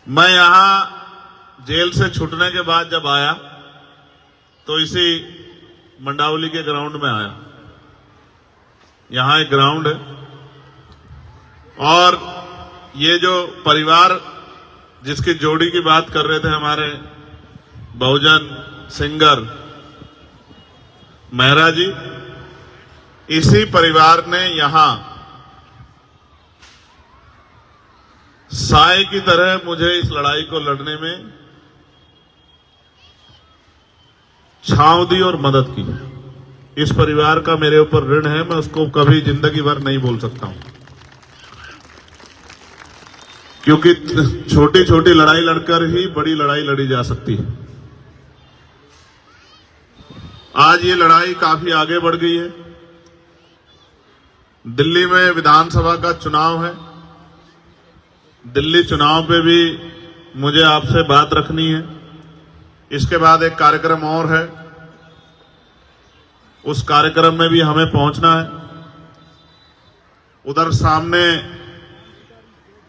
मैं यहां जेल से छूटने के बाद जब आया तो इसी मंडावली के ग्राउंड में आया। यहां एक ग्राउंड है और ये जो परिवार जिसकी जोड़ी की बात कर रहे थे हमारे बहुजन सिंगर मेहरा जी, इसी परिवार ने यहां साए की तरह मुझे इस लड़ाई को लड़ने में छांव दी और मदद की। इस परिवार का मेरे ऊपर ऋण है, मैं उसको कभी जिंदगी भर नहीं भूल सकता हूं, क्योंकि छोटी छोटी लड़ाई लड़कर ही बड़ी लड़ाई लड़ी जा सकती है। आज ये लड़ाई काफी आगे बढ़ गई है। दिल्ली में विधानसभा का चुनाव है। दिल्ली चुनाव पे भी मुझे आपसे बात रखनी है। इसके बाद एक कार्यक्रम और है, उस कार्यक्रम में भी हमें पहुंचना है। उधर सामने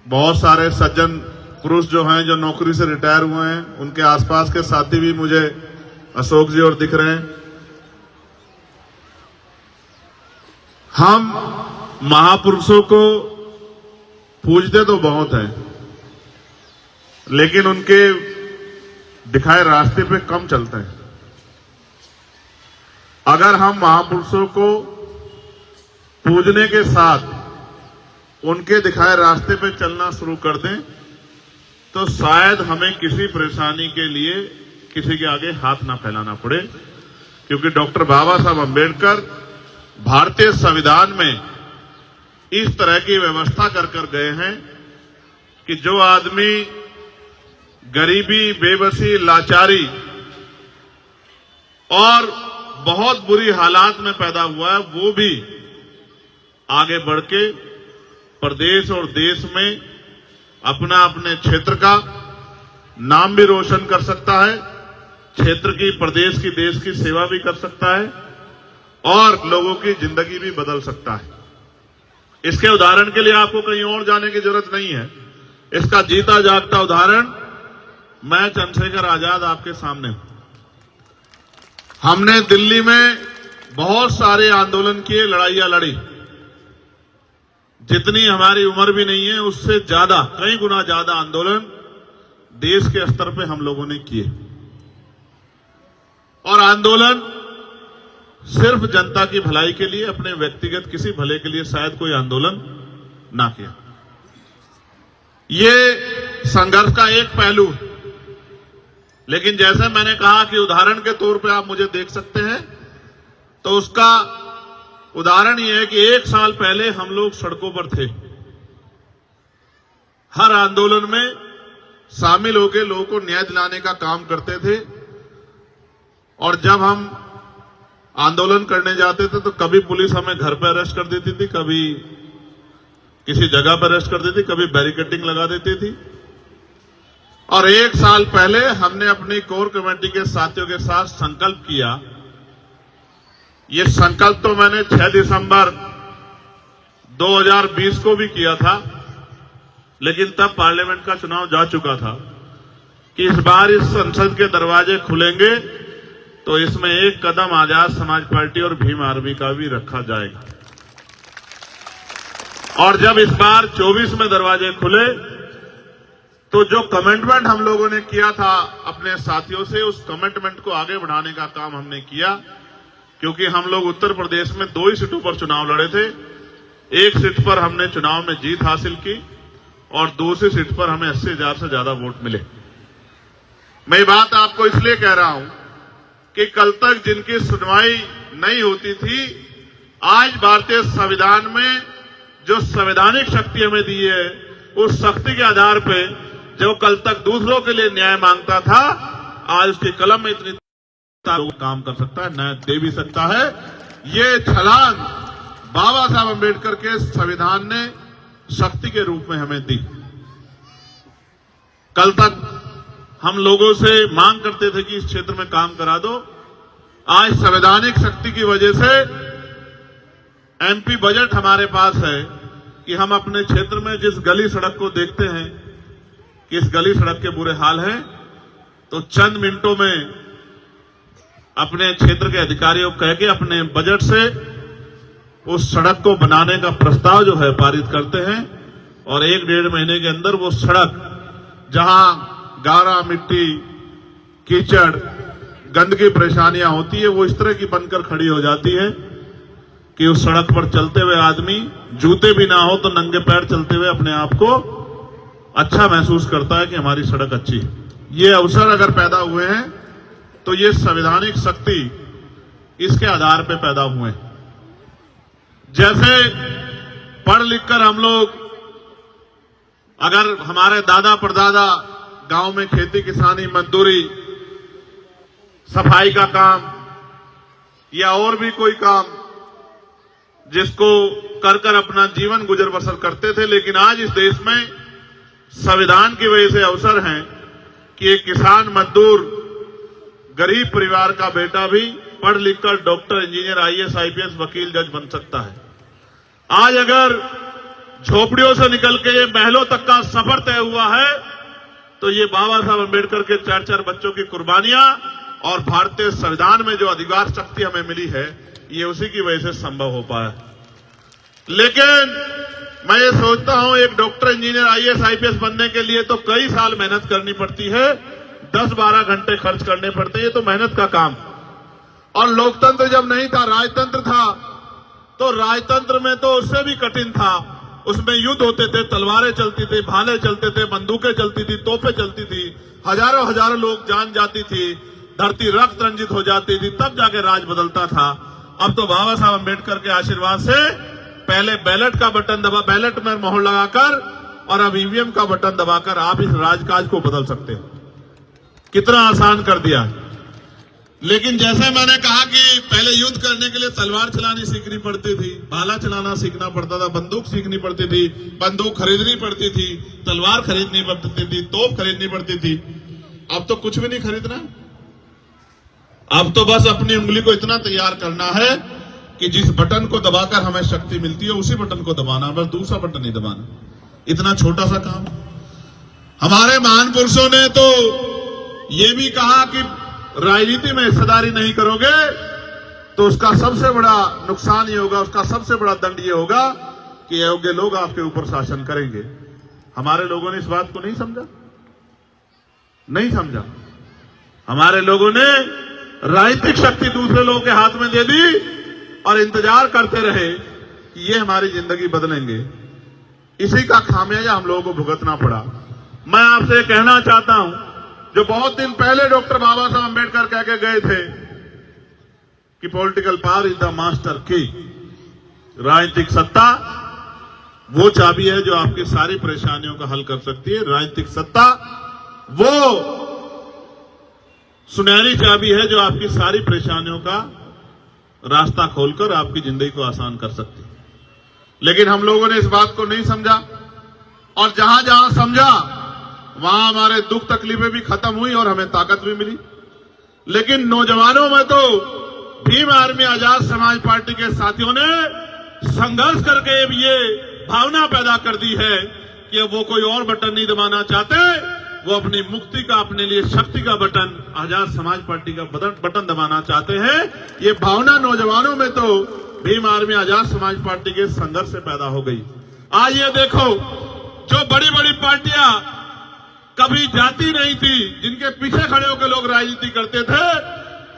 बहुत सारे सज्जन पुरुष जो हैं, जो नौकरी से रिटायर हुए हैं, उनके आसपास के साथी भी मुझे अशोक जी और दिख रहे हैं। हम महापुरुषों को पूजते तो बहुत हैं, लेकिन उनके दिखाए रास्ते पे कम चलते हैं। अगर हम महापुरुषों को पूजने के साथ उनके दिखाए रास्ते पे चलना शुरू कर दें तो शायद हमें किसी परेशानी के लिए किसी के आगे हाथ ना फैलाना पड़े, क्योंकि डॉक्टर बाबा साहब अम्बेडकर भारतीय संविधान में इस तरह की व्यवस्था कर गए हैं कि जो आदमी गरीबी, बेबसी, लाचारी और बहुत बुरी हालात में पैदा हुआ है, वो भी आगे बढ़ के प्रदेश और देश में अपना अपने क्षेत्र का नाम भी रोशन कर सकता है, क्षेत्र की, प्रदेश की, देश की सेवा भी कर सकता है और लोगों की जिंदगी भी बदल सकता है। इसके उदाहरण के लिए आपको कहीं और जाने की जरूरत नहीं है। इसका जीता जागता उदाहरण मैं चंद्रशेखर आजाद आपके सामने हूं। हमने दिल्ली में बहुत सारे आंदोलन किए, लड़ाइयां लड़ी। जितनी हमारी उम्र भी नहीं है उससे ज्यादा, कई गुना ज्यादा आंदोलन देश के स्तर पे हम लोगों ने किए। और आंदोलन सिर्फ जनता की भलाई के लिए, अपने व्यक्तिगत किसी भले के लिए शायद कोई आंदोलन ना किया। ये संघर्ष का एक पहलू है, लेकिन जैसे मैंने कहा कि उदाहरण के तौर पे आप मुझे देख सकते हैं, तो उसका उदाहरण ये है कि 1 साल पहले हम लोग सड़कों पर थे। हर आंदोलन में शामिल होकर लोगों को न्याय दिलाने का काम करते थे। और जब हम आंदोलन करने जाते थे तो कभी पुलिस हमें घर पर अरेस्ट कर देती थी, कभी किसी जगह पर अरेस्ट कर देती, कभी बैरिकेडिंग लगा देती थी। और 1 साल पहले हमने अपनी कोर कमेटी के साथियों के साथ संकल्प किया। ये संकल्प तो मैंने 6 दिसंबर 2020 को भी किया था, लेकिन तब पार्लियामेंट का चुनाव जा चुका था कि इस बार इस संसद के दरवाजे खुलेंगे तो इसमें एक कदम आजाद समाज पार्टी और भीम आर्मी का भी रखा जाएगा। और जब इस बार 24 में दरवाजे खुले तो जो कमिटमेंट हम लोगों ने किया था अपने साथियों से, उस कमिटमेंट को आगे बढ़ाने का काम हमने किया। क्योंकि हम लोग उत्तर प्रदेश में 2 ही सीटों पर चुनाव लड़े थे। एक सीट पर हमने चुनाव में जीत हासिल की और दूसरी सीट पर हमें 80,000 से ज्यादा वोट मिले। मैं ये बात आपको इसलिए कह रहा हूं कि कल तक जिनकी सुनवाई नहीं होती थी, आज भारतीय संविधान में जो संवैधानिक शक्ति हमें दी है, उस शक्ति के आधार पे जो कल तक दूसरों के लिए न्याय मांगता था, आज उसकी कलम में इतनी काम कर सकता है, न्याय दे भी सकता है। ये छलांग बाबा साहब अम्बेडकर के संविधान ने शक्ति के रूप में हमें दी। कल तक हम लोगों से मांग करते थे कि इस क्षेत्र में काम करा दो। आज संवैधानिक शक्ति की वजह से एमपी बजट हमारे पास है कि हम अपने क्षेत्र में जिस गली सड़क को देखते हैं कि इस गली सड़क के बुरे हाल हैं, तो चंद मिनटों में अपने क्षेत्र के अधिकारियों को कह के अपने बजट से उस सड़क को बनाने का प्रस्ताव जो है पारित करते हैं और 1-1.5 महीने के अंदर वो सड़क जहां गारा, मिट्टी, कीचड़, गंदगी परेशानियां होती है, वो इस तरह की बनकर खड़ी हो जाती है कि उस सड़क पर चलते हुए आदमी जूते भी ना हो तो नंगे पैर चलते हुए अपने आप को अच्छा महसूस करता है कि हमारी सड़क अच्छी है। ये अवसर अगर पैदा हुए हैं तो ये संवैधानिक शक्ति इसके आधार पे पैदा हुए हैं। जैसे पढ़ लिखकर हम लोग, अगर हमारे दादा परदादा गांव में खेती किसानी, मजदूरी, सफाई का काम या और भी कोई काम जिसको कर कर अपना जीवन गुजर बसर करते थे, लेकिन आज इस देश में संविधान की वजह से अवसर है कि एक किसान, मजदूर, गरीब परिवार का बेटा भी पढ़ लिखकर डॉक्टर, इंजीनियर, आईएएस, आईपीएस, वकील, जज बन सकता है। आज अगर झोपड़ियों से निकल के ये महलों तक का सफर तय हुआ है तो ये बाबा साहब अम्बेडकर के 4-4 बच्चों की कुर्बानियां और भारतीय संविधान में जो अधिकार शक्ति हमें मिली है, ये उसी की वजह से संभव हो पाया। लेकिन मैं ये सोचता हूं, एक डॉक्टर, इंजीनियर, आईएएस, आईपीएस बनने के लिए तो कई साल मेहनत करनी पड़ती है, 10-12 घंटे खर्च करने पड़ते हैं, ये तो मेहनत का काम। और लोकतंत्र जब नहीं था, राजतंत्र था, तो राजतंत्र में तो उससे भी कठिन था। उसमें युद्ध होते थे, तलवारें चलती थी, भाले चलते थे, बंदूकें चलती थी, तोपें चलती थी, हजारों लोग जान जाती थी, धरती रक्त रंजित हो जाती थी, तब जाके राज बदलता था। अब तो बाबा साहब अम्बेडकर के आशीर्वाद से पहले बैलेट का बटन दबा, बैलेट में मोहर लगाकर और अब ईवीएम का बटन दबाकर आप इस राजकाज को बदल सकते हो। कितना आसान कर दिया। लेकिन जैसे मैंने कहा कि पहले युद्ध करने के लिए तलवार चलानी सीखनी पड़ती थी, भाला चलाना सीखना पड़ता था, बंदूक सीखनी पड़ती थी, बंदूक खरीदनी पड़ती थी, तलवार खरीदनी पड़ती थी, तोप खरीदनी पड़ती थी। अब तो कुछ भी नहीं खरीदना। अब तो बस अपनी उंगली को इतना तैयार करना है कि जिस बटन को दबाकर हमें शक्ति मिलती है उसी बटन को दबाना, बस दूसरा बटन नहीं दबाना। इतना छोटा सा काम। हमारे महान पुरुषों ने तो ये भी कहा कि राजनीति में हिस्सेदारी नहीं करोगे तो उसका सबसे बड़ा नुकसान ये होगा, उसका सबसे बड़ा दंड ये होगा कि अयोग्य लोग आपके ऊपर शासन करेंगे। हमारे लोगों ने इस बात को नहीं समझा। हमारे लोगों ने राजनीतिक शक्ति दूसरे लोगों के हाथ में दे दी और इंतजार करते रहे कि ये हमारी जिंदगी बदलेंगे। इसी का खामियाजा हम लोगों को भुगतना पड़ा। मैं आपसे कहना चाहता हूं, जो बहुत दिन पहले डॉक्टर बाबा साहब अम्बेडकर कह के गए थे कि political power is the master की, राजनीतिक सत्ता वो चाबी है जो आपकी सारी परेशानियों का हल कर सकती है। राजनीतिक सत्ता वो सुनहरी चाबी है जो आपकी सारी परेशानियों का रास्ता खोलकर आपकी जिंदगी को आसान कर सकती है। लेकिन हम लोगों ने इस बात को नहीं समझा और जहां जहां समझा वहां हमारे दुख तकलीफें भी खत्म हुई और हमें ताकत भी मिली। लेकिन नौजवानों में तो भीम आर्मी आजाद समाज पार्टी के साथियों ने संघर्ष करके ये भावना पैदा कर दी है कि वो कोई और बटन नहीं दबाना चाहते, वो अपनी मुक्ति का, अपने लिए शक्ति का बटन, आजाद समाज पार्टी का बटन दबाना चाहते हैं। ये भावना नौजवानों में तो भीम आर्मी आजाद समाज पार्टी के संघर्ष से पैदा हो गई। आज ये देखो, जो बड़ी बड़ी पार्टियां कभी जाती नहीं थी, जिनके पीछे खड़े होकर लोग राजनीति करते थे,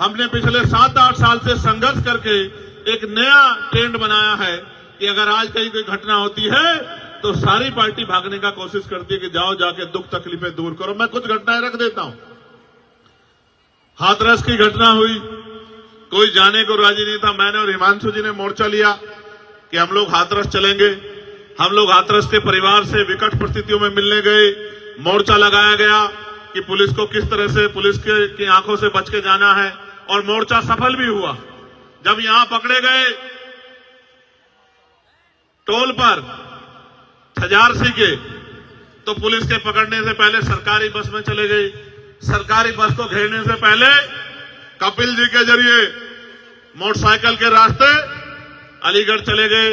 हमने पिछले 7-8 साल से संघर्ष करके एक नया ट्रेंड बनाया है कि अगर आज कहीं कोई घटना होती है तो सारी पार्टी भागने का कोशिश करती है कि जाओ जाके दुख तकलीफें दूर करो। मैं कुछ घटनाएं रख देता हूं। हाथरस की घटना हुई, कोई जाने को राजी नहीं था। मैंने और हिमांशु जी ने मोर्चा लिया कि हम लोग हाथरस चलेंगे। हम लोग हाथरस के परिवार से विकट परिस्थितियों में मिलने गए। मोर्चा लगाया गया कि पुलिस को किस तरह से, पुलिस की आंखों से बच के जाना है, और मोर्चा सफल भी हुआ। जब यहां पकड़े गए टोल पर छजारसी के, तो पुलिस के पकड़ने से पहले सरकारी बस में चले गए। सरकारी बस को घेरने से पहले कपिल जी के जरिए मोटरसाइकिल के रास्ते अलीगढ़ चले गए,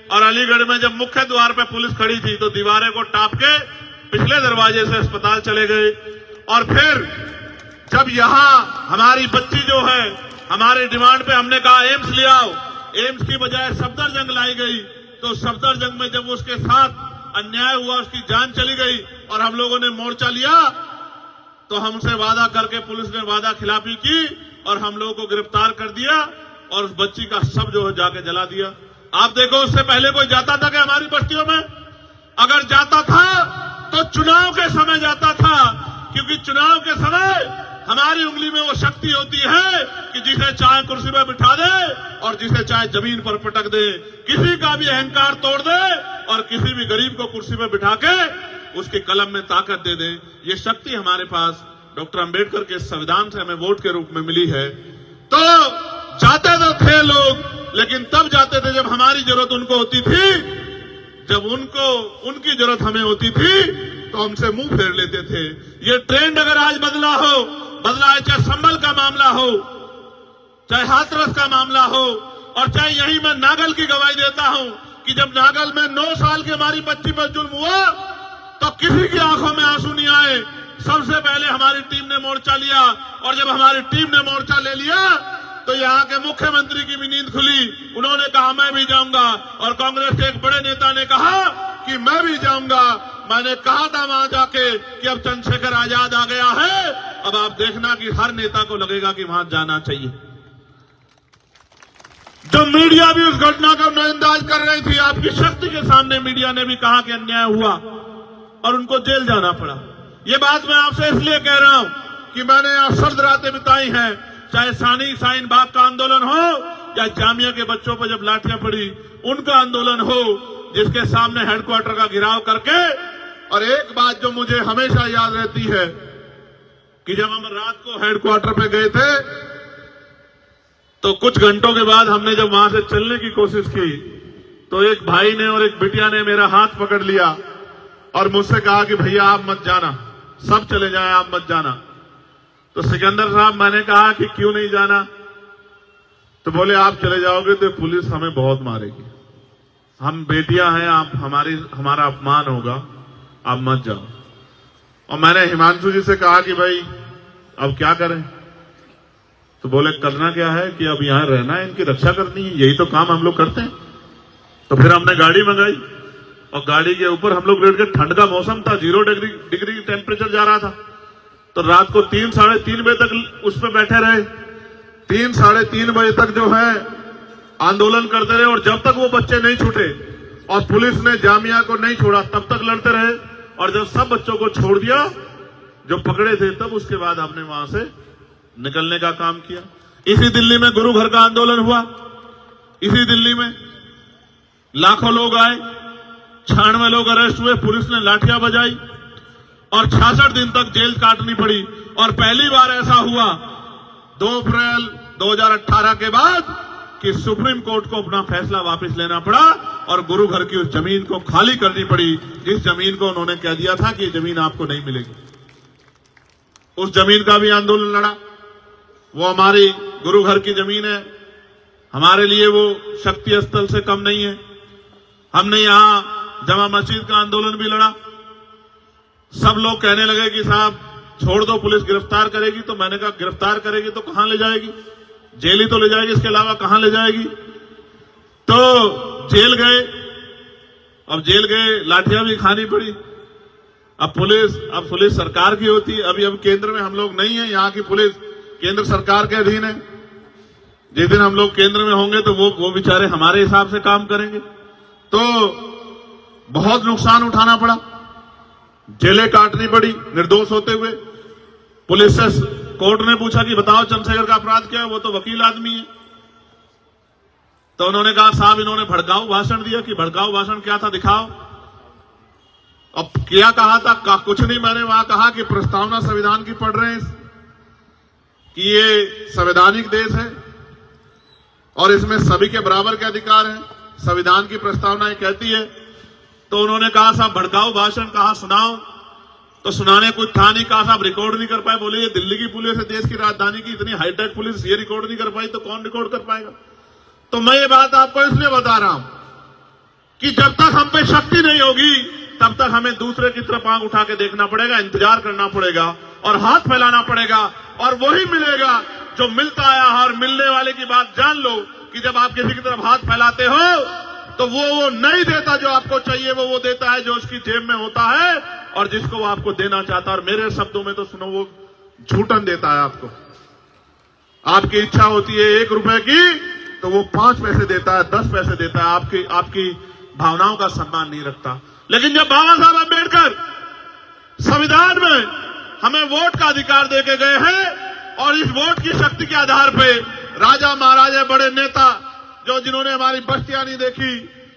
और अलीगढ़ में जब मुख्य द्वार पे पुलिस खड़ी थी तो दीवारें को टाप के पिछले दरवाजे से अस्पताल चले गए। और फिर जब यहां हमारी बच्ची जो है, हमारे डिमांड पे हमने कहा एम्स ले आओ, एम्स की बजाय सफदरजंग लाई गई। तो सफदरजंग में जब उसके साथ अन्याय हुआ, उसकी जान चली गई और हम लोगों ने मोर्चा लिया, तो हमसे वादा करके पुलिस ने वादा खिलाफी की और हम लोगों को गिरफ्तार कर दिया और उस बच्ची का शव जो है जाके जला दिया। आप देखो, उससे पहले कोई जाता था कि हमारी बस्तियों में? अगर जाता था तो चुनाव के समय जाता था, क्योंकि चुनाव के समय हमारी उंगली में वो शक्ति होती है कि जिसे चाहे कुर्सी पर बिठा दे और जिसे चाहे जमीन पर पटक दे, किसी का भी अहंकार तोड़ दे और किसी भी गरीब को कुर्सी पर बिठा के उसके कलम में ताकत दे दे। ये शक्ति हमारे पास डॉक्टर अंबेडकर के संविधान से हमें वोट के रूप में मिली है। तो जाते तो थे लोग, लेकिन तब जाते थे जब हमारी जरूरत उनको होती थी, जब उनकी जरूरत हमें होती थी तो हमसे मुंह फेर लेते थे। ये ट्रेंड अगर आज बदला है, चाहे संभल का मामला हो, चाहे हाथरस का मामला हो, और चाहे यही मैं नागल की गवाही देता हूं कि जब नागल में 9 साल की हमारी बच्ची पर जुल्म हुआ तो किसी की आंखों में आंसू नहीं आए। सबसे पहले हमारी टीम ने मोर्चा लिया और जब हमारी टीम ने मोर्चा ले लिया तो यहाँ के मुख्यमंत्री की भी नींद खुली। उन्होंने कहा मैं भी जाऊंगा, और कांग्रेस के एक बड़े नेता ने कहा कि मैं भी जाऊंगा। मैंने कहा था वहां जाके कि अब चंद्रशेखर आजाद आ गया है, अब आप देखना कि हर नेता को लगेगा कि वहां जाना चाहिए। जो मीडिया भी उस घटना का नजरअंदाज कर रही थी, आपकी शक्ति के सामने मीडिया ने भी कहा कि अन्याय हुआ और उनको जेल जाना पड़ा। ये बात मैं आपसे इसलिए कह रहा हूं कि मैंने यहां सर्द रातें बिताई हैं, चाहे शाहीन बाग का आंदोलन हो या जामिया के बच्चों पर जब लाठियां पड़ी उनका आंदोलन हो, जिसके सामने हेडक्वार्टर का घेराव करके। और एक बात जो मुझे हमेशा याद रहती है कि जब हम रात को हेडक्वार्टर पे गए थे तो कुछ घंटों के बाद हमने जब वहां से चलने की कोशिश की तो एक भाई ने और एक बिटिया ने मेरा हाथ पकड़ लिया और मुझसे कहा कि भैया आप मत जाना, सब चले जाएं, आप मत जाना। तो सिकंदर साहब, मैंने कहा कि क्यों नहीं जाना? तो बोले आप चले जाओगे तो पुलिस हमें बहुत मारेगी, हम बेटियां हैं, आप हमारा अपमान होगा, आप मत जाओ। और मैंने हिमांशु जी से कहा कि भाई अब क्या करें? तो बोले करना क्या है कि अब यहां रहना है, इनकी रक्षा करनी है, यही तो काम हम लोग करते हैं। तो फिर हमने गाड़ी मंगाई और गाड़ी के ऊपर हम लोग लेट के, ठंड का मौसम था, 0 डिग्री टेम्परेचर जा रहा था, तो रात को 3 साढ़े 3 बजे तक उस पर बैठे रहे। 3 साढ़े 3 बजे तक जो है आंदोलन करते रहे और जब तक वो बच्चे नहीं छूटे और पुलिस ने जामिया को नहीं छोड़ा तब तक लड़ते रहे। और जब सब बच्चों को छोड़ दिया जो पकड़े थे, तब उसके बाद हमने वहां से निकलने का काम किया। इसी दिल्ली में गुरु घर का आंदोलन हुआ, इसी दिल्ली में लाखों लोग आए, 96 लोग अरेस्ट हुए, पुलिस ने लाठियां बजाई और 66 दिन तक जेल काटनी पड़ी। और पहली बार ऐसा हुआ 2 अप्रैल 2018 के बाद कि सुप्रीम कोर्ट को अपना फैसला वापस लेना पड़ा और गुरु घर की उस जमीन को खाली करनी पड़ी, जिस जमीन को उन्होंने कह दिया था कि जमीन आपको नहीं मिलेगी। उस जमीन का भी आंदोलन लड़ा। वो हमारी गुरु घर की जमीन है, हमारे लिए वो शक्ति स्थल से कम नहीं है। हमने यहां जमा मस्जिद का आंदोलन भी लड़ा। सब लोग कहने लगे कि साहब छोड़ दो, पुलिस गिरफ्तार करेगी। तो मैंने कहा गिरफ्तार करेगी तो कहां ले जाएगी? जेल ही तो ले जाएगी, इसके अलावा कहां ले जाएगी? तो जेल गए, अब जेल गए, लाठियां भी खानी पड़ी। अब पुलिस सरकार की होती है। अभी अब केंद्र में हम लोग नहीं है, यहाँ की पुलिस केंद्र सरकार के अधीन है। जिस दिन हम लोग केंद्र में होंगे तो वो बेचारे हमारे हिसाब से काम करेंगे। तो बहुत नुकसान उठाना पड़ा, जेलें काटनी पड़ी निर्दोष होते हुए। पुलिस से कोर्ट ने पूछा कि बताओ चंद्रशेखर का अपराध क्या है? वो तो वकील आदमी है। तो उन्होंने कहा साहब इन्होंने भड़काऊ भाषण दिया। कि भड़काऊ भाषण क्या था दिखाओ। अब क्या कहा था? कुछ नहीं, मैंने वहां कहा कि प्रस्तावना संविधान की पढ़ रहे हैं कि ये संवैधानिक देश है और इसमें सभी के बराबर के अधिकार हैं, संविधान की प्रस्तावना ये कहती है। तो उन्होंने कहा साहब भड़काऊ भाषण कहा सुनाओ। तो सुनाने कुछ था नहीं। कहा साहब रिकॉर्ड नहीं कर पाए। बोले ये दिल्ली की पुलिस है, देश की राजधानी की इतनी हाईटेक पुलिस, ये रिकॉर्ड नहीं कर पाई तो कौन रिकॉर्ड कर पाएगा? तो मैं ये बात आपको इसलिए बता रहा हूं कि जब तक हम पे शक्ति नहीं होगी तब तक हमें दूसरे की तरफ आंख उठा के देखना पड़ेगा, इंतजार करना पड़ेगा और हाथ फैलाना पड़ेगा, और वही मिलेगा जो मिलता आया है। और मिलने वाले की बात जान लो कि जब आप किसी की तरफ हाथ फैलाते हो तो वो नहीं देता जो आपको चाहिए, वो देता है जो उसकी जेब में होता है और जिसको वो आपको देना चाहता है। और मेरे शब्दों में तो सुनो, वो झूठन देता है आपको। आपकी इच्छा होती है 1 रुपए की तो वो 5 पैसे देता है, 10 पैसे देता है, आपकी भावनाओं का सम्मान नहीं रखता। लेकिन जब बाबा साहब अम्बेडकर संविधान में हमें वोट का अधिकार देके गए हैं और इस वोट की शक्ति के आधार पे राजा महाराजा बड़े नेता जिन्होंने हमारी बस्तियां नहीं देखी,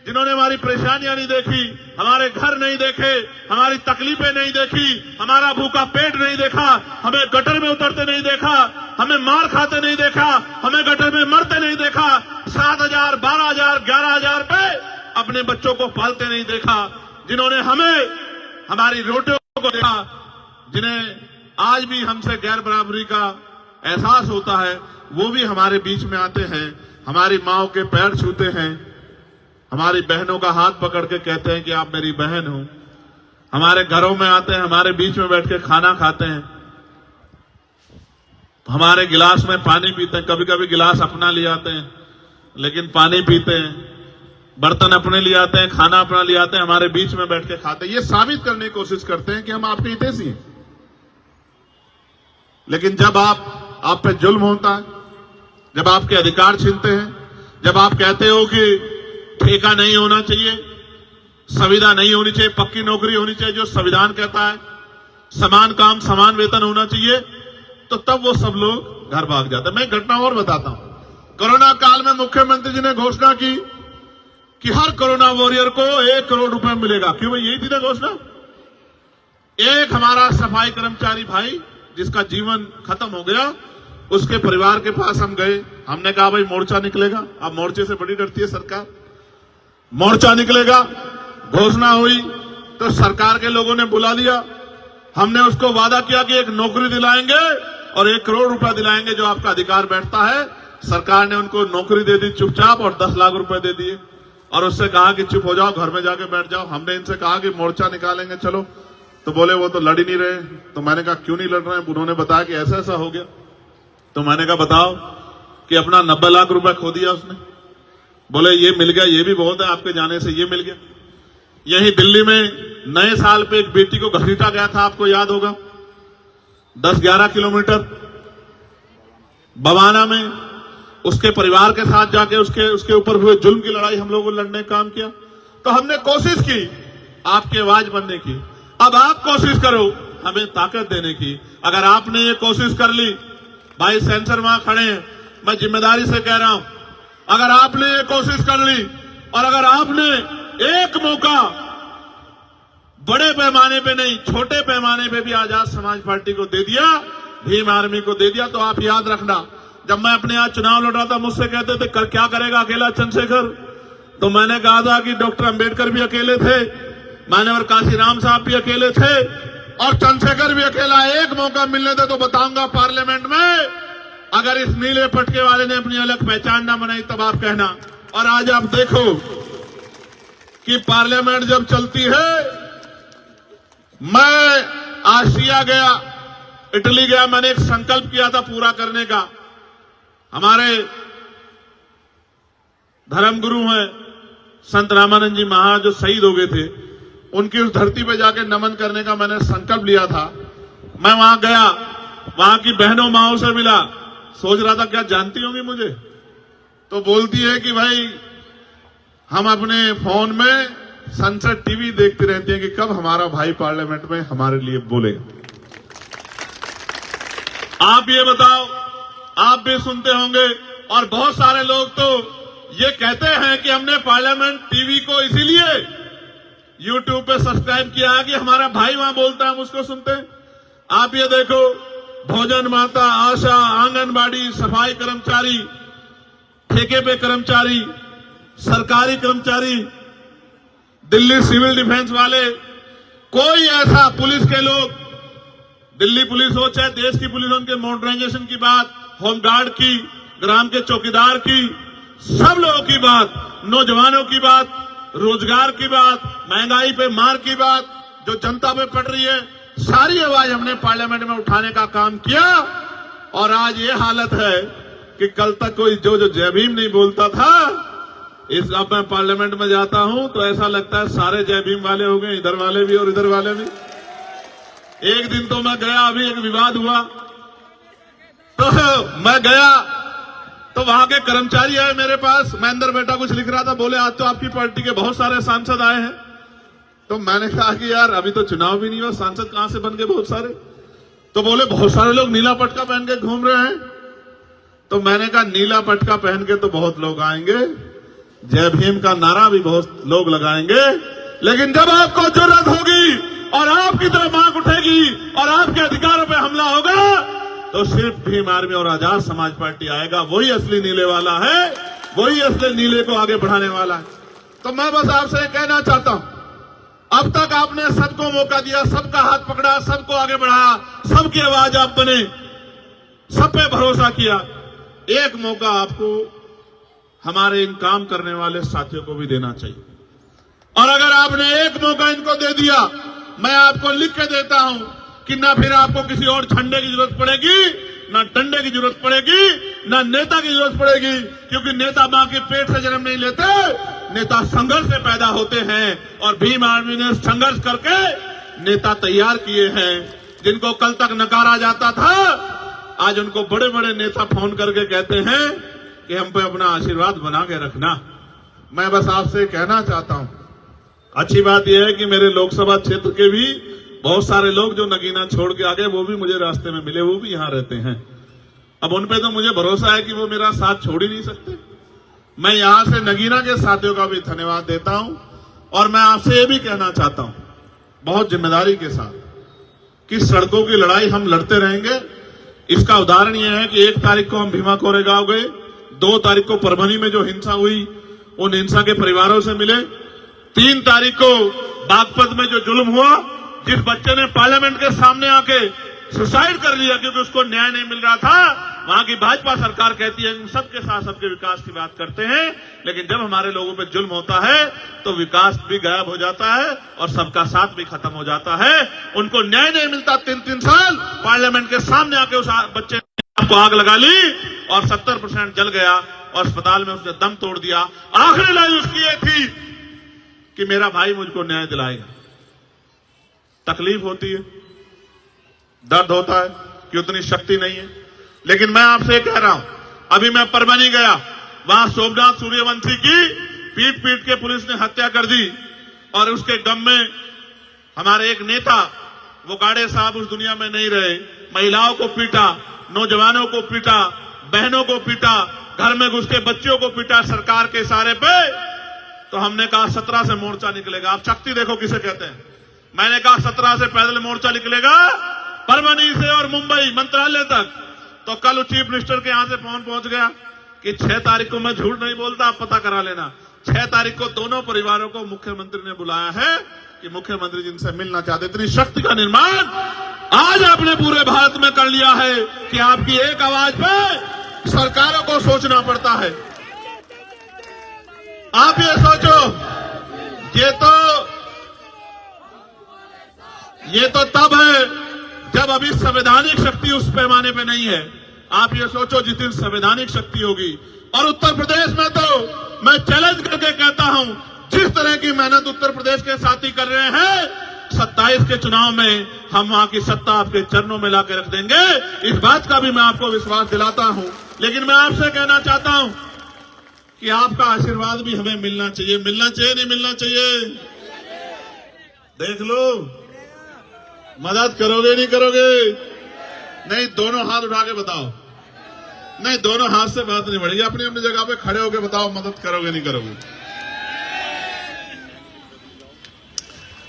जिन्होंने हमारी परेशानियां नहीं देखी, हमारे घर नहीं देखे, हमारी तकलीफें नहीं देखी, हमारा भूखा पेट नहीं देखा, हमें गटर में उतरते नहीं देखा, हमें मार खाते नहीं देखा, हमें गटर में मरते नहीं देखा, 7,000, 12,000, 11,000 पे अपने बच्चों को पालते नहीं देखा, जिन्होंने हमें हमारी रोटियों को देखा, जिन्हें आज भी हमसे गैर बराबरी का एहसास होता है, वो भी हमारे बीच में आते हैं, हमारी माओ के पैर छूते हैं, हमारी बहनों का हाथ पकड़ के कहते हैं कि आप मेरी बहन हो, हमारे घरों में आते हैं, हमारे बीच में बैठ के खाना खाते हैं, हमारे गिलास में पानी पीते हैं। कभी कभी गिलास अपना ले आते हैं लेकिन पानी पीते हैं, बर्तन अपने ले आते हैं, खाना अपना ले आते हैं, हमारे बीच में बैठ के खाते हैं। ये साबित करने की कोशिश करते हैं कि हम आपके हितैषी हैं। लेकिन जब आप पे जुल्म होता है, जब आपके अधिकार छीनते हैं, जब आप कहते हो कि ठेका नहीं होना चाहिए, संविदा नहीं होनी चाहिए, पक्की नौकरी होनी चाहिए जो संविधान कहता है, समान काम समान वेतन होना चाहिए, तो तब वो सब लोग घर भाग जाते हैं। मैं घटना और बताता हूं। कोरोना काल में मुख्यमंत्री जी ने घोषणा की कि हर कोरोना वॉरियर को 1 करोड़ रुपए मिलेगा। क्यों भाई, यही थी ना घोषणा। एक हमारा सफाई कर्मचारी भाई जिसका जीवन खत्म हो गया, उसके परिवार के पास हम गए, हमने कहा भाई मोर्चा निकलेगा। अब मोर्चे से बड़ी डरती है सरकार, मोर्चा निकलेगा। घोषणा हुई तो सरकार के लोगों ने बुला लिया, हमने उसको वादा किया कि 1 नौकरी दिलाएंगे और 1 करोड़ रुपया दिलाएंगे जो आपका अधिकार बैठता है। सरकार ने उनको नौकरी दे दी चुपचाप और 10 लाख रुपए दे दिए और उससे कहा कि चुप हो जाओ, घर में जाके बैठ जाओ। हमने इनसे कहा कि मोर्चा निकालेंगे चलो, तो बोले वो तो लड़ ही नहीं रहे। तो मैंने कहा क्यों नहीं लड़ रहे हैं? उन्होंने बताया कि ऐसा ऐसा हो गया। तो मैंने कहा बताओ कि अपना 90 लाख रुपए खो दिया उसने। बोले ये मिल गया, ये भी बहुत है, आपके जाने से ये मिल गया। यही दिल्ली में नए साल पे एक बेटी को घसीटा गया था, आपको याद होगा, 10-11 किलोमीटर बवाना में उसके परिवार के साथ जाके उसके ऊपर हुए जुल्म की लड़ाई हम लोगों ने लड़ने का काम किया। तो हमने कोशिश की आपकी आवाज बनने की। अब आप कोशिश करो हमें ताकत देने की। अगर आपने ये कोशिश कर ली, भाई सेंसर वहां खड़े हैं, मैं जिम्मेदारी से कह रहा हूं, अगर आपने ये कोशिश कर ली और अगर आपने एक मौका बड़े पैमाने पे नहीं छोटे पैमाने पे भी आजाद समाज पार्टी को दे दिया, भीम आर्मी को दे दिया, तो आप याद रखना, जब मैं अपने यहाँ चुनाव लड़ रहा था मुझसे कहते थे क्या करेगा अकेला चंद्रशेखर, तो मैंने कहा था कि डॉक्टर अंबेडकर भी अकेले थे, मान्यवर काशीराम साहब भी अकेले थे और चंद्रशेखर भी अकेला। एक मौका मिलने दे तो बताऊंगा पार्लियामेंट में, अगर इस नीले पटके वाले ने अपनी अलग पहचान ना बनाई तब आप कहना। और आज आप देखो कि पार्लियामेंट जब चलती है, मैं आसिया गया, इटली गया, मैंने एक संकल्प किया था पूरा करने का। हमारे धर्मगुरु हैं संत रामानंद जी महाराज जो शहीद हो गए थे, उनकी उस धरती पे जाके नमन करने का मैंने संकल्प लिया था। मैं वहां गया, वहां की बहनों माओं से मिला, सोच रहा था क्या जानती होंगी मुझे, तो बोलती है कि भाई हम अपने फोन में सनसेट टीवी देखती रहती है कि कब हमारा भाई पार्लियामेंट में हमारे लिए बोलेगा। आप ये बताओ, आप भी सुनते होंगे और बहुत सारे लोग तो ये कहते हैं कि हमने पार्लियामेंट टीवी को इसीलिए यूट्यूब पे सब्सक्राइब किया है कि हमारा भाई वहां बोलता है हम उसको सुनते हैं। आप ये देखो, भोजन माता, आशा, आंगनबाड़ी, सफाई कर्मचारी, ठेके पे कर्मचारी, सरकारी कर्मचारी, दिल्ली सिविल डिफेंस वाले, कोई ऐसा पुलिस के लोग, दिल्ली पुलिस हो चाहे देश की पुलिस हो, उनके मॉडर्नाइजेशन की बात, होमगार्ड की, ग्राम के चौकीदार की, सब लोगों की बात, नौजवानों की बात, रोजगार की बात, महंगाई पे मार की बात जो जनता पे पड़ रही है, सारी आवाज हमने पार्लियामेंट में उठाने का काम किया। और आज ये हालत है कि कल तक कोई जो जय भीम नहीं बोलता था, अब मैं पार्लियामेंट में जाता हूं तो ऐसा लगता है सारे जय भीम वाले हो गए, इधर वाले भी और इधर वाले भी। एक दिन तो मैं गया, अभी एक विवाद हुआ तो मैं गया तो वहां के कर्मचारी आए मेरे पास, मैं अंदर बैठा कुछ लिख रहा था, बोले आज तो आपकी पार्टी के बहुत सारे सांसद आए हैं। तो मैंने कहा कि यार अभी तो चुनाव भी नहीं हुआ, सांसद कहां से बन गए बहुत सारे? तो बोले बहुत सारे लोग नीला पटका पहन के घूम रहे हैं। तो मैंने कहा नीला पटका पहन के तो बहुत लोग आएंगे, जय भीम का नारा भी बहुत लोग लगाएंगे, लेकिन जब आपको जरूरत होगी और आपकी तरफ आंख उठेगी और आपके अधिकारों पे हमला होगा तो सिर्फ भीम आर्मी और आजाद समाज पार्टी आएगा। वही असली नीले वाला है, वही असली नीले को आगे बढ़ाने वाला है। तो मैं बस आपसे कहना चाहता हूं, अब तक आपने सबको मौका दिया, सबका हाथ पकड़ा, सबको आगे बढ़ाया, सबकी आवाज आप बने, सब पे भरोसा किया। एक मौका आपको हमारे इन काम करने वाले साथियों को भी देना चाहिए। और अगर आपने एक मौका इनको दे दिया, मैं आपको लिख के देता हूं कि ना फिर आपको किसी और झंडे की जरूरत पड़ेगी, ना डंडे की जरूरत पड़ेगी, ना नेता की जरूरत पड़ेगी, क्योंकि नेता मां के पेट से जन्म नहीं लेते, नेता संघर्ष से पैदा होते हैं। और भीम आर्मी ने संघर्ष करके नेता तैयार किए हैं। जिनको कल तक नकारा जाता था, आज उनको बड़े बड़े नेता फोन करके कहते हैं कि हम पे अपना आशीर्वाद बना के रखना। मैं बस आपसे कहना चाहता हूं, अच्छी बात यह है कि मेरे लोकसभा क्षेत्र के भी बहुत सारे लोग जो नगीना छोड़ के आ गए, वो भी मुझे रास्ते में मिले, वो भी यहां रहते हैं। अब उन पे तो मुझे भरोसा है कि वो मेरा साथ छोड़ ही नहीं सकते। मैं यहां से नगीना के साथियों का भी धन्यवाद देता हूं। और मैं आपसे ये भी कहना चाहता हूं बहुत जिम्मेदारी के साथ कि सड़कों की लड़ाई हम लड़ते रहेंगे। इसका उदाहरण यह है कि 1 तारीख को हम भीमा कोरेगांव गए, 2 तारीख को परभनी में जो हिंसा हुई उन हिंसा के परिवारों से मिले, 3 तारीख को बागपत में जो जुल्म हुआ, जिस बच्चे ने पार्लियामेंट के सामने आके सुसाइड कर लिया क्योंकि उसको न्याय नहीं मिल रहा था, वहां की भाजपा सरकार कहती है हम सबके साथ सबके विकास की बात करते हैं, लेकिन जब हमारे लोगों पे जुल्म होता है तो विकास भी गायब हो जाता है और सबका साथ भी खत्म हो जाता है। उनको न्याय नहीं मिलता। 3-3 साल पार्लियामेंट के सामने आके उस बच्चे ने को आग लगा ली और 70% जल गया और अस्पताल में उसने दम तोड़ दिया। आखिरी लाइन उसकी ये थी कि मेरा भाई मुझको न्याय दिलाएगा। तकलीफ होती है, दर्द होता है कि उतनी शक्ति नहीं है, लेकिन मैं आपसे कह रहा हूं, अभी मैं परभनी गया, वहां सोमनाथ सूर्यवंशी की पीट पीट के पुलिस ने हत्या कर दी और उसके गम में हमारे एक नेता वोकाड़े साहब उस दुनिया में नहीं रहे, महिलाओं को पीटा, नौजवानों को पीटा, बहनों को पीटा, घर में घुस के बच्चों को पीटा सरकार के इशारे पे। तो हमने कहा 17 से मोर्चा निकलेगा। आप शक्ति देखो किसे कहते हैं। मैंने कहा 17 से पैदल मोर्चा निकलेगा परभनी से और मुंबई मंत्रालय तक। तो कल चीफ मिनिस्टर के यहां से फोन पहुंच गया कि 6 तारीख को, मैं झूठ नहीं बोलता, आप पता करा लेना, 6 तारीख को दोनों परिवारों को मुख्यमंत्री ने बुलाया है कि मुख्यमंत्री जिनसे मिलना चाहते। इतनी शक्ति का निर्माण आज आपने पूरे भारत में कर लिया है कि आपकी एक आवाज पे सरकारों को सोचना पड़ता है। आप ये सोचो, ये तो तब है जब अभी संवैधानिक शक्ति उस पैमाने पे नहीं है। आप ये सोचो जिस दिन संवैधानिक शक्ति होगी। और उत्तर प्रदेश में तो मैं चैलेंज करके कहता हूं, जिस तरह की मेहनत उत्तर प्रदेश के साथी कर रहे हैं, 27 के चुनाव में हम वहां की सत्ता आपके चरणों में लाके रख देंगे। इस बात का भी मैं आपको विश्वास दिलाता हूं। लेकिन मैं आपसे कहना चाहता हूं कि आपका आशीर्वाद भी हमें मिलना चाहिए। मिलना चाहिए, नहीं मिलना चाहिए? देख लो, मदद करोगे नहीं करोगे? नहीं, दोनों हाथ उठा के बताओ। नहीं, दोनों हाथ से बात नहीं बढ़ेगी। अपनी अपनी जगह पे खड़े होके बताओ, मदद करोगे नहीं करोगे?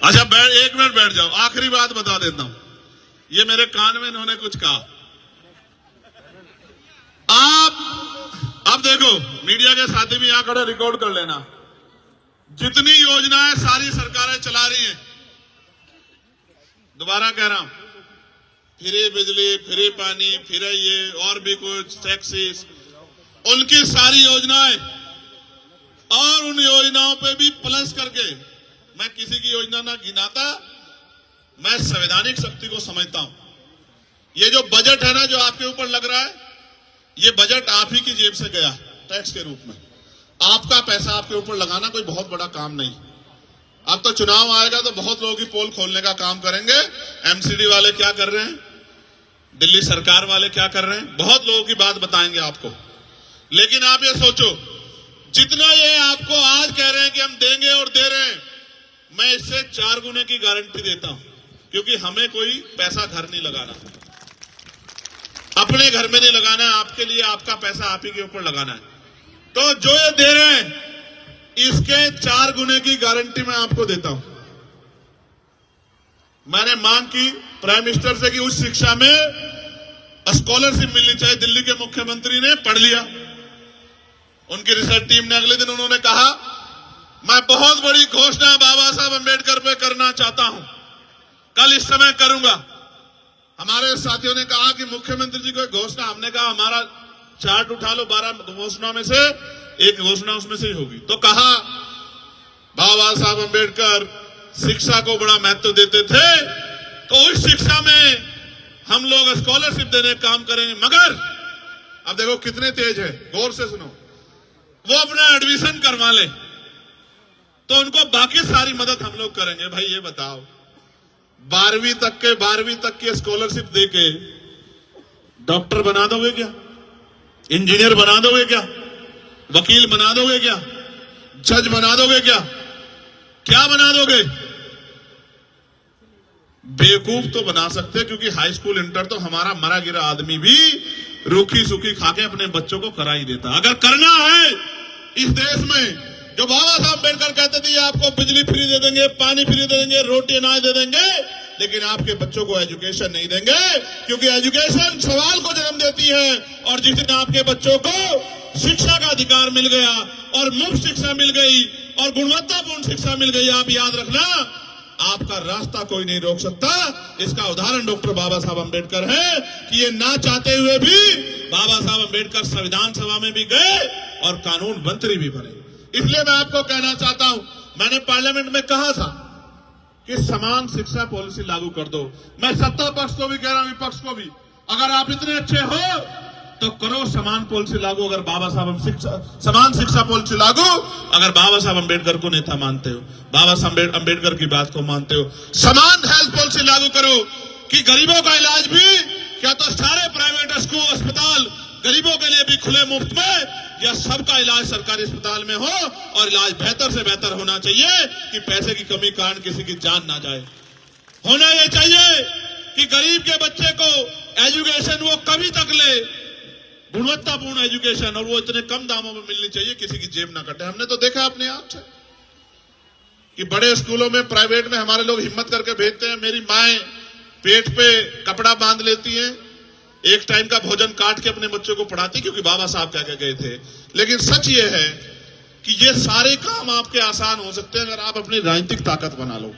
अच्छा, 1 मिनट बैठ जाओ। आखिरी बात बता देता हूं, ये मेरे कान में इन्होंने कुछ कहा। आप अब देखो, मीडिया के साथी भी यहां खड़े, रिकॉर्ड कर लेना। जितनी योजनाएं सारी सरकारें चला रही हैं, दोबारा कह रहा हूं, फ्री बिजली, फ्री पानी, फ्री ये और भी कुछ टैक्सेस, उनकी सारी योजनाएं और उन योजनाओं पे भी प्लस करके, मैं किसी की योजना ना गिनाता, मैं संवैधानिक शक्ति को समझता हूं। ये जो बजट है ना, जो आपके ऊपर लग रहा है, ये बजट आप ही की जेब से गया टैक्स के रूप में। आपका पैसा आपके ऊपर लगाना कोई बहुत बड़ा काम नहीं। अब तो चुनाव आएगा तो बहुत लोगों की पोल खोलने का काम करेंगे। एमसीडी वाले क्या कर रहे हैं, दिल्ली सरकार वाले क्या कर रहे हैं, बहुत लोगों की बात बताएंगे आपको। लेकिन आप ये सोचो, जितना ये आपको आज कह रहे हैं कि हम देंगे और दे रहे हैं, मैं इससे 4 गुने की गारंटी देता हूं, क्योंकि हमें कोई पैसा घर नहीं लगाना, अपने घर में नहीं लगाना है। आपके लिए आपका पैसा आप ही के ऊपर लगाना है। तो जो ये दे रहे हैं, इसके 4 गुने की गारंटी मैं आपको देता हूं। मैंने मांग की प्राइम मिनिस्टर से कि उच्च शिक्षा में स्कॉलरशिप मिलनी चाहिए। दिल्ली के मुख्यमंत्री ने पढ़ लिया, उनकी रिसर्च टीम ने अगले दिन उन्होंने कहा, मैं बहुत बड़ी घोषणा बाबा साहब अम्बेडकर पे करना चाहता हूं, कल इस समय करूंगा। हमारे साथियों ने कहा कि मुख्यमंत्री जी को घोषणा, हमने कहा हमारा चार्ट उठा लो, 12 घोषणा में से एक घोषणा उसमें से ही होगी। तो कहा बाबा साहब अम्बेडकर शिक्षा को बड़ा महत्व देते थे, तो उस शिक्षा में हम लोग स्कॉलरशिप देने का काम करेंगे। मगर अब देखो कितने तेज है, गौर से सुनो, वो अपना एडमिशन करवा ले तो उनको बाकी सारी मदद हम लोग करेंगे। भाई ये बताओ, 12वीं तक की स्कॉलरशिप देके डॉक्टर बना दोगे क्या, इंजीनियर बना दोगे क्या, वकील बना दोगे क्या, जज बना दोगे क्या, क्या बना दोगे? बेवकूफ तो बना सकते, क्योंकि हाई स्कूल इंटर तो हमारा मरा गिरा आदमी भी रूखी सूखी खाके अपने बच्चों को करा ही देता। अगर करना है इस देश में, जो बाबा साहब अम्बेडकर कहते थे आपको बिजली फ्री दे देंगे, पानी फ्री दे देंगे, रोटी अनाज दे देंगे, लेकिन आपके बच्चों को एजुकेशन नहीं देंगे, क्योंकि एजुकेशन सवाल को जन्म देती है। और जिस दिन आपके बच्चों को शिक्षा का अधिकार मिल गया और मुफ्त शिक्षा मिल गई और गुणवत्तापूर्ण शिक्षा मिल गई, आप याद रखना, आपका रास्ता कोई नहीं रोक सकता। इसका उदाहरण डॉक्टर बाबा साहब अम्बेडकर है कि ये ना चाहते हुए भी बाबा साहब अम्बेडकर संविधान सभा में भी गए और कानून मंत्री भी बने। इसलिए मैं आपको कहना चाहता हूं, मैंने पार्लियामेंट में कहा था कि समान शिक्षा पॉलिसी लागू कर दो। मैं सत्ता पक्ष को भी कह रहा हूं, विपक्ष को भी, अगर आप इतने अच्छे हो तो करो समान पॉलिसी लागू। अगर बाबा साहब समान शिक्षा पॉलिसी लागू, अगर बाबा साहब अम्बेडकर को नेता मानते हो, बाबा साहब अम्बेडकर की बात को मानते हो, समान हेल्थ पॉलिसी लागू करो कि गरीबों का इलाज भी, क्या तो सारे प्राइवेट स्कूल अस्पताल गरीबों के लिए भी खुले मुफ्त में, या सबका इलाज सरकारी अस्पताल में हो, और इलाज बेहतर से बेहतर होना चाहिए कि पैसे की कमी कारण किसी की जान ना जाए। होना यह चाहिए कि गरीब के बच्चे को एजुकेशन वो कभी तक ले, गुणवत्तापूर्ण एजुकेशन, और वो इतने कम दामों में मिलनी चाहिए, किसी की जेब ना कटे। हमने तो देखा अपने आप से कि बड़े स्कूलों में, प्राइवेट में हमारे लोग हिम्मत करके भेजते हैं। मेरी माएं पेट पे कपड़ा बांध लेती हैं, एक टाइम का भोजन काट के अपने बच्चों को पढ़ाती, क्योंकि बाबा साहब क्या कह गए थे। लेकिन सच ये है कि ये सारे काम आपके आसान हो सकते हैं अगर आप अपनी राजनीतिक ताकत बना लो।